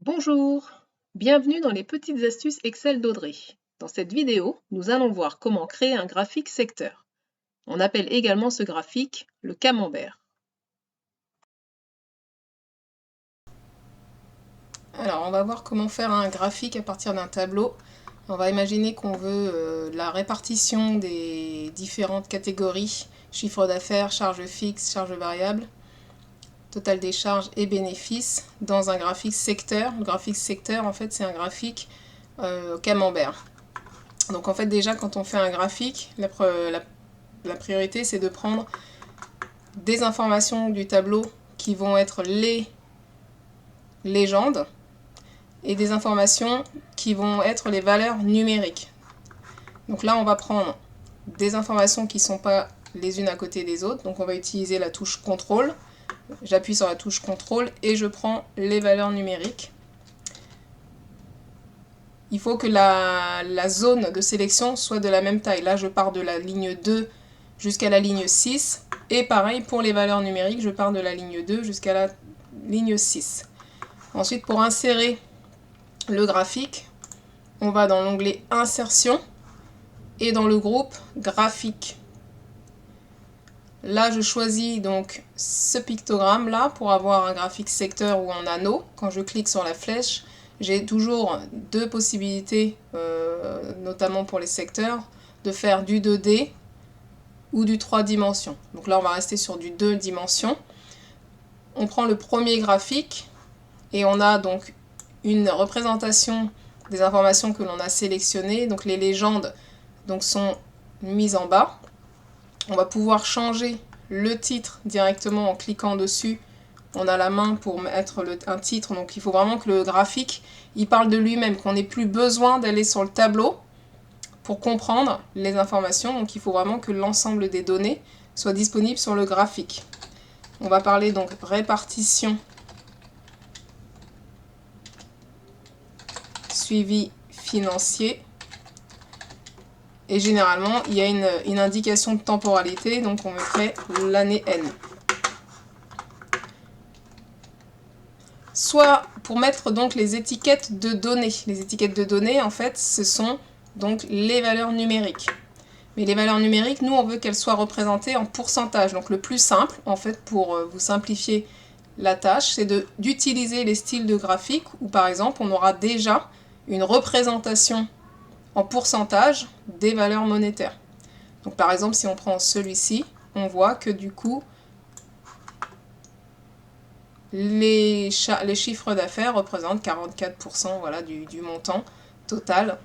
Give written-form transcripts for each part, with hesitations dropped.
Bonjour, bienvenue dans les petites astuces Excel d'Audrey. Dans cette vidéo, nous allons voir comment créer un graphique secteur. On appelle également ce graphique le camembert. Alors, on va voir comment faire un graphique à partir d'un tableau. On va imaginer qu'on veut la répartition des différentes catégories, chiffre d'affaires, charges fixes, charges variables, total des charges et bénéfices, dans un graphique secteur. Le graphique secteur, en fait, c'est un graphique camembert. Donc, en fait, déjà, quand on fait un graphique, la priorité, c'est de prendre des informations du tableau qui vont être les légendes, et des informations qui vont être les valeurs numériques. Donc là, on va prendre des informations qui ne sont pas les unes à côté des autres. Donc on va utiliser la touche CTRL. J'appuie sur la touche CTRL et je prends les valeurs numériques. Il faut que la zone de sélection soit de la même taille. Là, je pars de la ligne 2 jusqu'à la ligne 6. Et pareil, pour les valeurs numériques, je pars de la ligne 2 jusqu'à la ligne 6. Ensuite, pour insérer le graphique, on va dans l'onglet Insertion et dans le groupe Graphique. Là, je choisis donc ce pictogramme là pour avoir un graphique secteur ou en anneau. Quand je clique sur la flèche, j'ai toujours deux possibilités, notamment pour les secteurs, de faire du 2D ou du 3 dimensions. Donc là, on va rester sur du 2 dimensions. On prend le premier graphique et on a donc une représentation des informations que l'on a sélectionnées. Donc les légendes sont mises en bas. On va pouvoir changer le titre directement en cliquant dessus. On a la main pour mettre un titre, donc il faut vraiment que le graphique il parle de lui-même, qu'on n'ait plus besoin d'aller sur le tableau pour comprendre les informations. Donc il faut vraiment que l'ensemble des données soit disponible sur le graphique. On va parler donc répartition, suivi financier. Et généralement, il y a une indication de temporalité, donc on mettrait l'année N. Soit pour mettre donc les étiquettes de données. Les étiquettes de données, en fait, ce sont donc les valeurs numériques. Mais les valeurs numériques, nous, on veut qu'elles soient représentées en pourcentage. Donc le plus simple, en fait, pour vous simplifier la tâche, c'est d'utiliser les styles de graphique où, par exemple, on aura déjà une représentation en pourcentage des valeurs monétaires. Donc par exemple, si on prend celui-ci, on voit que du coup, les chiffres d'affaires représentent 44% voilà, du montant total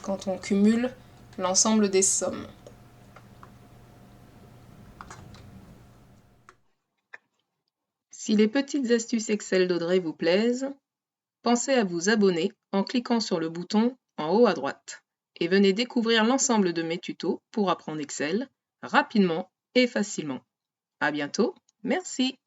quand on cumule l'ensemble des sommes. Si les petites astuces Excel d'Audrey vous plaisent, pensez à vous abonner en cliquant sur le bouton en haut à droite et venez découvrir l'ensemble de mes tutos pour apprendre Excel rapidement et facilement. À bientôt, merci.